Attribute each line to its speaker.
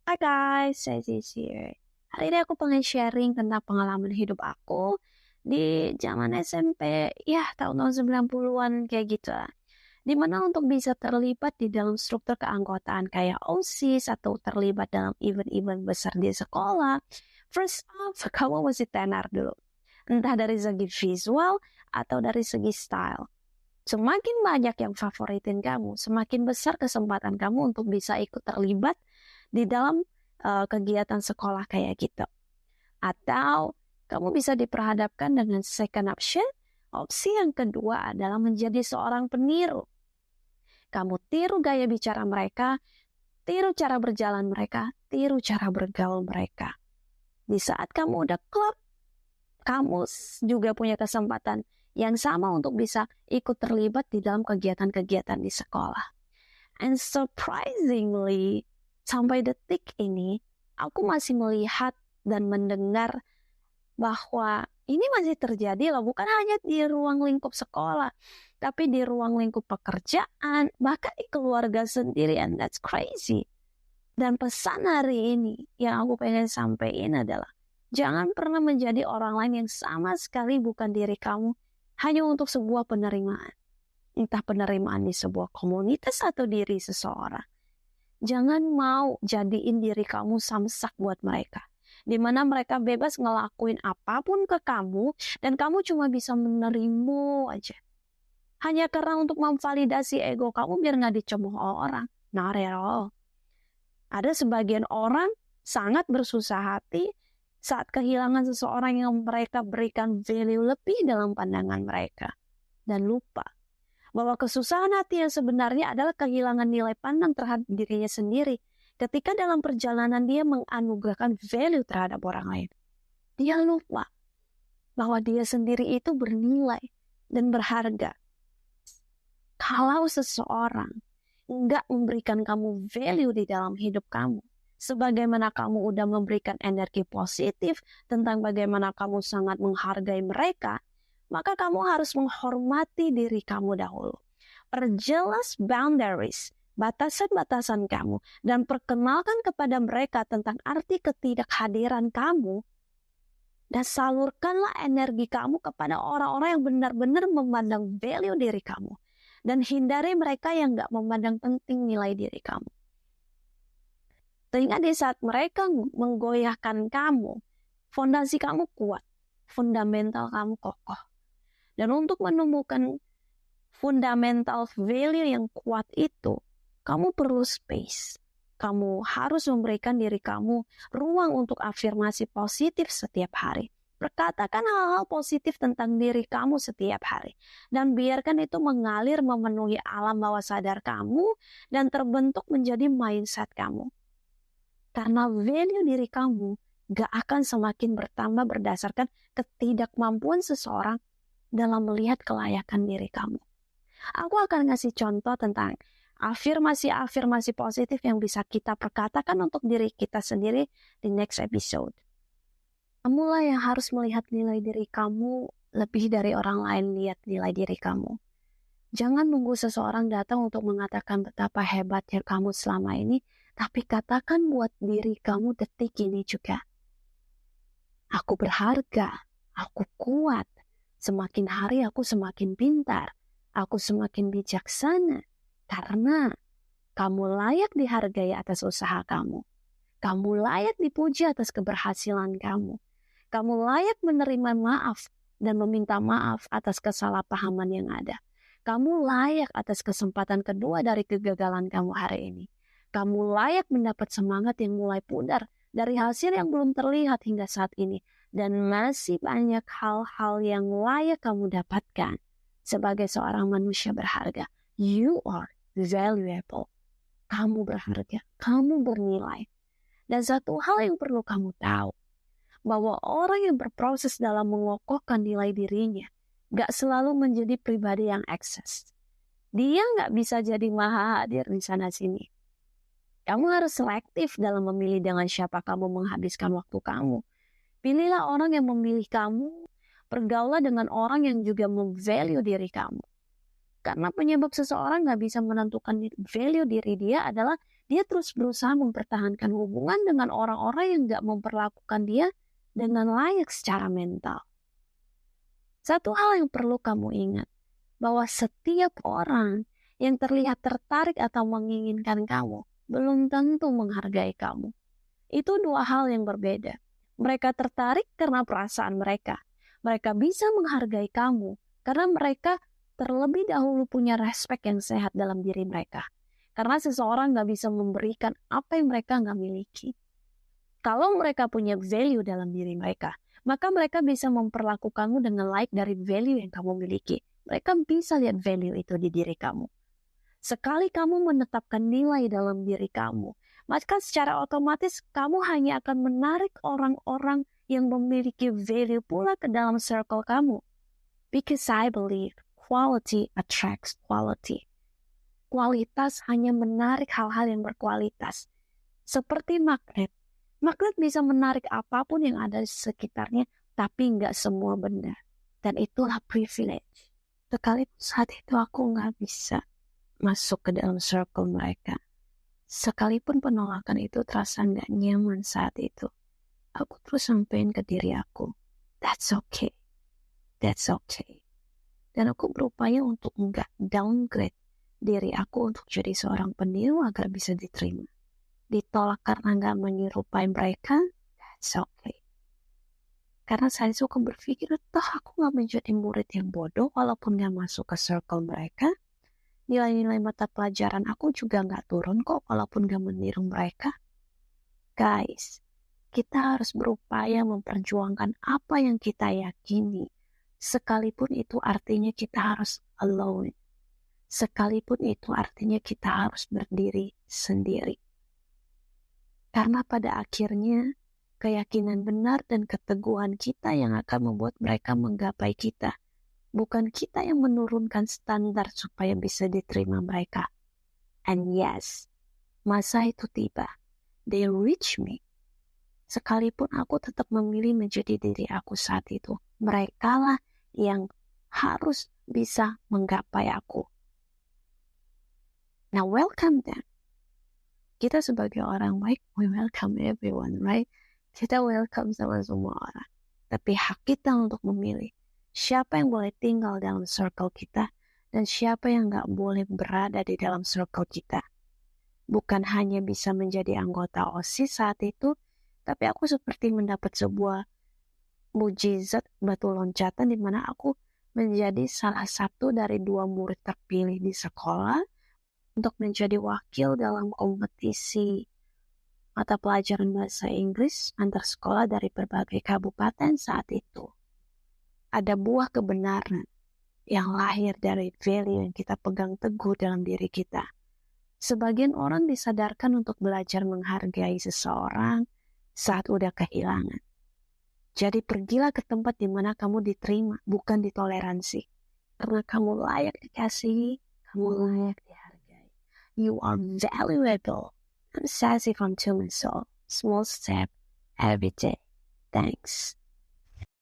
Speaker 1: Hai guys, saya Cici. Hari ini aku pengen sharing tentang pengalaman hidup aku di zaman SMP, ya tahun-tahun 90-an kayak gitu lah. Dimana untuk bisa terlibat di dalam struktur keanggotaan kayak OSIS atau terlibat dalam event-event besar di sekolah, first off, kamu mesti tenar dulu. Entah dari segi visual atau dari segi style. Semakin banyak yang favoritin kamu, semakin besar kesempatan kamu untuk bisa ikut terlibat di dalam kegiatan sekolah kayak gitu. Atau kamu bisa diperhadapkan dengan second option. Opsi yang kedua adalah menjadi seorang peniru. Kamu tiru gaya bicara mereka, tiru cara berjalan mereka, tiru cara bergaul mereka. Di saat kamu udah klop, kamu juga punya kesempatan yang sama untuk bisa ikut terlibat di dalam kegiatan-kegiatan di sekolah. And surprisingly, sampai detik ini, aku masih melihat dan mendengar bahwa ini masih terjadi loh, bukan hanya di ruang lingkup sekolah, tapi di ruang lingkup pekerjaan, bahkan di keluarga sendiri, and that's crazy. Dan pesan hari ini yang aku pengen sampaikan adalah, jangan pernah menjadi orang lain yang sama sekali bukan diri kamu, hanya untuk sebuah penerimaan. Entah penerimaan di sebuah komunitas atau diri seseorang. Jangan mau jadiin diri kamu samsak buat mereka. Di mana mereka bebas ngelakuin apapun ke kamu dan kamu cuma bisa menerima aja. Hanya karena untuk memvalidasi ego kamu biar gak dicemooh orang. Not at all. Ada sebagian orang sangat bersusah hati saat kehilangan seseorang yang mereka berikan value lebih dalam pandangan mereka. Dan lupa bahwa kesusahan hati yang sebenarnya adalah kehilangan nilai pandang terhadap dirinya sendiri ketika dalam perjalanan dia menganugerahkan value terhadap orang lain. Dia lupa bahwa dia sendiri itu bernilai dan berharga. Kalau seseorang enggak memberikan kamu value di dalam hidup kamu, sebagaimana kamu udah memberikan energi positif tentang bagaimana kamu sangat menghargai mereka, maka kamu harus menghormati diri kamu dahulu. Perjelas boundaries, batasan-batasan kamu, dan perkenalkan kepada mereka tentang arti ketidakhadiran kamu, dan salurkanlah energi kamu kepada orang-orang yang benar-benar memandang value diri kamu, dan hindari mereka yang gak memandang penting nilai diri kamu. Sehingga di saat mereka menggoyahkan kamu, fondasi kamu kuat, fundamental kamu kokoh. Dan untuk menemukan fundamental value yang kuat itu, kamu perlu space. Kamu harus memberikan diri kamu ruang untuk afirmasi positif setiap hari. Berkatakan hal-hal positif tentang diri kamu setiap hari. Dan biarkan itu mengalir memenuhi alam bawah sadar kamu dan terbentuk menjadi mindset kamu. Karena value diri kamu gak akan semakin bertambah berdasarkan ketidakmampuan seseorang dalam melihat kelayakan diri kamu. Aku akan ngasih contoh tentang afirmasi-afirmasi positif yang bisa kita perkatakan untuk diri kita sendiri di next episode. Kamulah yang harus melihat nilai diri kamu lebih dari orang lain lihat nilai diri kamu. Jangan nunggu seseorang datang untuk mengatakan betapa hebatnya kamu selama ini, tapi katakan buat diri kamu detik ini juga. Aku berharga, aku kuat, semakin hari aku semakin pintar, aku semakin bijaksana, karena kamu layak dihargai atas usaha kamu. Kamu layak dipuji atas keberhasilan kamu. Kamu layak menerima maaf dan meminta maaf atas kesalahpahaman yang ada. Kamu layak atas kesempatan kedua dari kegagalan kamu hari ini. Kamu layak mendapat semangat yang mulai pudar dari hasil yang belum terlihat hingga saat ini. Dan masih banyak hal-hal yang layak kamu dapatkan sebagai seorang manusia berharga. You are valuable. Kamu berharga. Kamu bernilai. Dan satu hal yang perlu kamu tahu, bahwa orang yang berproses dalam mengokohkan nilai dirinya gak selalu menjadi pribadi yang eksis. Dia gak bisa jadi maha hadir di sana-sini. Kamu harus selektif dalam memilih dengan siapa kamu menghabiskan waktu kamu. Pilihlah orang yang memilih kamu, bergaulah dengan orang yang juga memvalue diri kamu. Karena penyebab seseorang gak bisa menentukan value diri dia adalah dia terus berusaha mempertahankan hubungan dengan orang-orang yang gak memperlakukan dia dengan layak secara mental. Satu hal yang perlu kamu ingat, bahwa setiap orang yang terlihat tertarik atau menginginkan kamu, belum tentu menghargai kamu. Itu dua hal yang berbeda. Mereka tertarik karena perasaan mereka. Mereka bisa menghargai kamu karena mereka terlebih dahulu punya respek yang sehat dalam diri mereka. Karena seseorang gak bisa memberikan apa yang mereka gak miliki. Kalau mereka punya value dalam diri mereka, maka mereka bisa memperlakukanmu dengan layak dari value yang kamu miliki. Mereka bisa lihat value itu di diri kamu. Sekali kamu menetapkan nilai dalam diri kamu, maka secara otomatis kamu hanya akan menarik orang-orang yang memiliki value pula ke dalam circle kamu. Because I believe quality attracts quality. Kualitas hanya menarik hal-hal yang berkualitas. Seperti magnet. Magnet bisa menarik apapun yang ada di sekitarnya, tapi nggak semua benda. Dan itulah privilege. Sekalipun saat itu aku nggak bisa masuk ke dalam circle mereka. Sekalipun penolakan itu terasa nggak nyaman saat itu, aku terus sampein ke diri aku, that's okay. That's okay. Dan aku berupaya untuk nggak downgrade diri aku untuk jadi seorang peniru agar bisa diterima. Ditolak karena nggak menyerupai mereka, that's okay. Karena saya suka berpikir, toh aku nggak menjadi murid yang bodoh walaupun nggak masuk ke circle mereka. Nilai-nilai mata pelajaran aku juga nggak turun kok walaupun nggak meniru mereka. Guys, kita harus berupaya memperjuangkan apa yang kita yakini. Sekalipun itu artinya kita harus alone. Sekalipun itu artinya kita harus berdiri sendiri. Karena pada akhirnya, keyakinan benar dan keteguhan kita yang akan membuat mereka menggapai kita. Bukan kita yang menurunkan standar supaya bisa diterima mereka. And yes, masa itu tiba. They reach me. Sekalipun aku tetap memilih menjadi diri aku saat itu. Merekalah yang harus bisa menggapai aku. Now welcome them. Kita sebagai orang baik, we welcome everyone, right? Kita welcome sama semua orang. Tapi hak kita untuk memilih siapa yang boleh tinggal dalam circle kita dan siapa yang gak boleh berada di dalam circle kita. Bukan hanya bisa menjadi anggota OSIS saat itu, tapi aku seperti mendapat sebuah mujizat batu loncatan di mana aku menjadi salah satu dari 2 murid terpilih di sekolah untuk menjadi wakil dalam kompetisi mata pelajaran bahasa Inggris antar sekolah dari berbagai kabupaten saat itu. Ada buah kebenaran yang lahir dari value yang kita pegang teguh dalam diri kita. Sebagian orang disadarkan untuk belajar menghargai seseorang saat udah kehilangan. Jadi pergilah ke tempat di mana kamu diterima, bukan ditoleransi. Karena kamu layak dikasihi, kamu layak dihargai. You are valuable. I'm sassy from to my soul. Small step every day. Thanks.